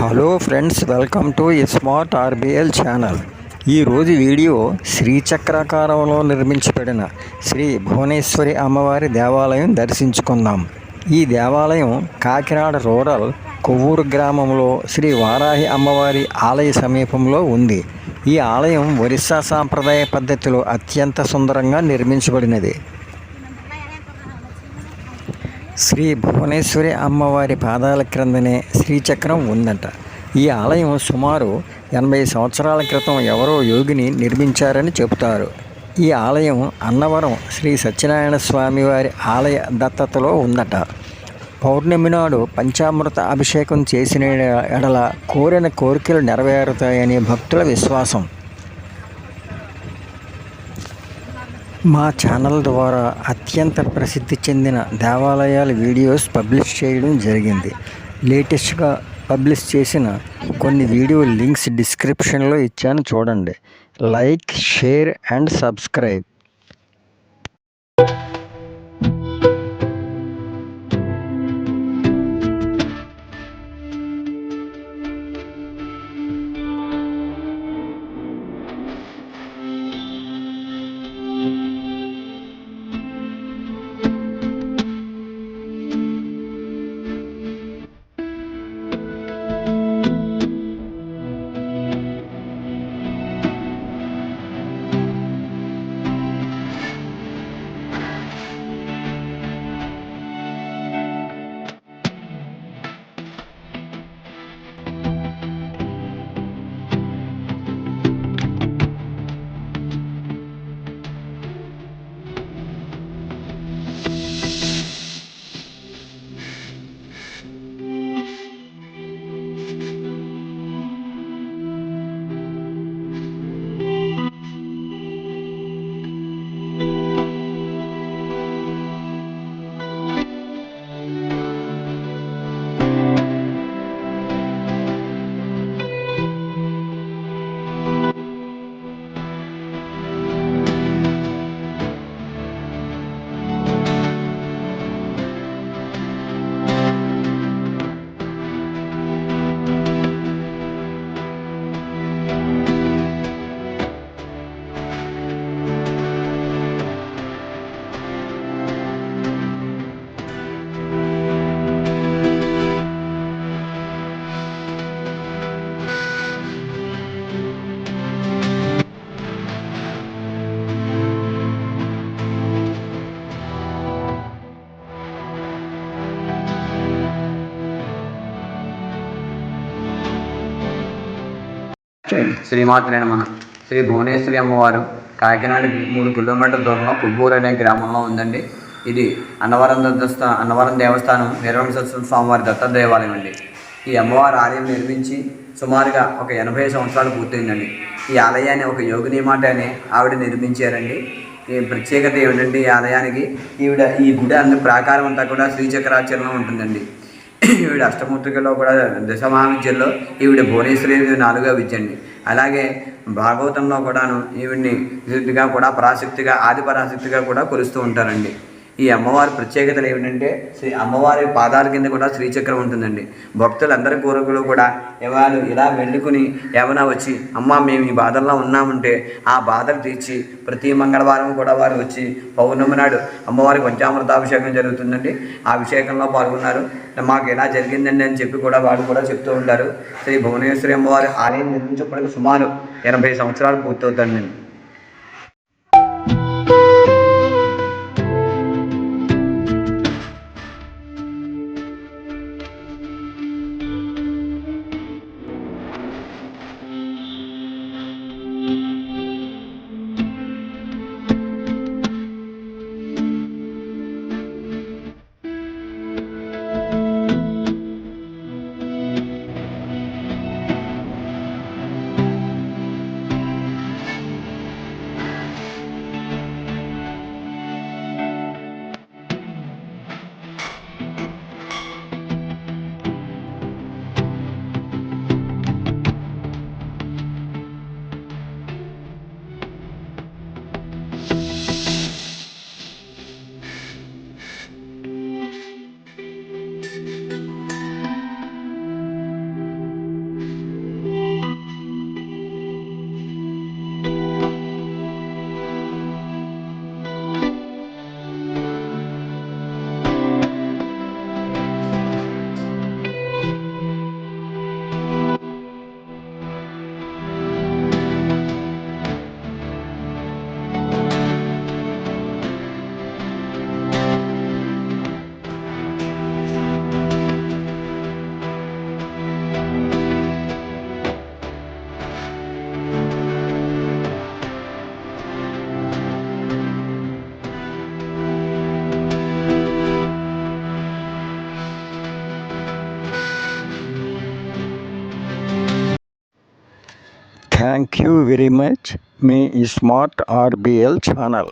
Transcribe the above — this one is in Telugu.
Hello friends, welcome to smart RBL channel. ఈరోజు వీడియో శ్రీచక్రాకారంలో నిర్మించబడిన శ్రీ భువనేశ్వరి అమ్మవారి దేవాలయం దర్శించుకుందాం. ఈ దేవాలయం కాకినాడ రూరల్ కొవ్వూరు గ్రామంలో శ్రీ వారాహి అమ్మవారి ఆలయ సమీపంలో ఉంది. ఈ ఆలయం ఒరిస్సా సాంప్రదాయ పద్ధతిలో అత్యంత సుందరంగా నిర్మించబడినది. శ్రీ భువనేశ్వరి అమ్మవారి పాదాల క్రిందనే శ్రీచక్రం ఉందంట. ఈ ఆలయం సుమారు 80 సంవత్సరాల క్రితం ఎవరో యోగిని నిర్మించారని చెబుతారు. ఈ ఆలయం అన్నవరం శ్రీ సత్యనారాయణ స్వామి వారి ఆలయ దత్తతలో ఉందట. పౌర్ణమి నాడు పంచామృత అభిషేకం చేసిన ఎడల కోరిన కోరికలు నెరవేరుతాయని భక్తుల విశ్వాసం. మా ఛానల్ ద్వారా అత్యంత ప్రసిద్ధి చెందిన దేవాలయాల వీడియోస్ పబ్లిష్ చేయడం జరిగింది. లేటెస్ట్గా పబ్లిష్ చేసిన కొన్ని వీడియో లింక్స్ డిస్క్రిప్షన్లో ఇచ్చాను, చూడండి. Like, share and subscribe. శ్రీమాత్రే నమః. శ్రీ భువనేశ్వరి అమ్మవారు కాకినాడ 3 కిలోమీటర్ల దూరంలో కొవ్వూరు అనే గ్రామంలో ఉందండి. ఇది అన్నవరం దేవస్థానం వీరవేంకటేశ్వర స్వామివారి దత్త దేవాలయం అండి. ఈ అమ్మవారి ఆలయం నిర్మించి సుమారుగా ఒక 80 సంవత్సరాలు పూర్తయిందండి. ఈ ఆలయాన్ని ఒక యోగిని మాట అని ఆవిడ నిర్మించారండి. ఈ ప్రత్యేకత ఏమిటంటే, ఈ ఆలయానికి ఈ గుడి ప్రాకారం అంతా కూడా శ్రీచక్రాచరణం ఉంటుందండి. ఈవిడ అష్టమూర్తికలో కూడా దశమహావిద్యల్లో ఈవిడ భువనేశ్వరి 4వ విద్య అండి. అలాగే భాగవతంలో కూడాను ఈవిడ్ని విశుద్ధిగా కూడా పరాశక్తిగా, ఆది పరాశక్తిగా కూడా కొలుస్తూ ఉంటారండి. ఈ అమ్మవారి ప్రత్యేకతలు ఏమిటంటే, అమ్మవారి పాదాల కింద కూడా శ్రీచక్రం ఉంటుందండి. భక్తులందరి కోరికలు కూడా వాళ్ళు ఇలా వెళ్ళుకుని ఏమైనా వచ్చి, అమ్మ మేము ఈ బాధల్లో ఉన్నామంటే ఆ బాధలు తీర్చి ప్రతి మంగళవారం కూడా వారు వచ్చి పౌర్ణమి నాడు అమ్మవారికి పంచామృతాభిషేకం జరుగుతుందండి. ఆ అభిషేకంలో పాల్గొన్నారు. మాకు ఎలా జరిగిందండి అని చెప్పి కూడా వాళ్ళు కూడా చెప్తూ ఉంటారు. శ్రీ భువనేశ్వరి అమ్మవారి ఆలయం నిర్మించడానికి సుమారు 80 సంవత్సరాలు పూర్తవుతుందండి. థ్యాంక్ యూ వెరీ మచ్ మీ స్మార్ట్ ఆర్బిఎల్ ఛానల్.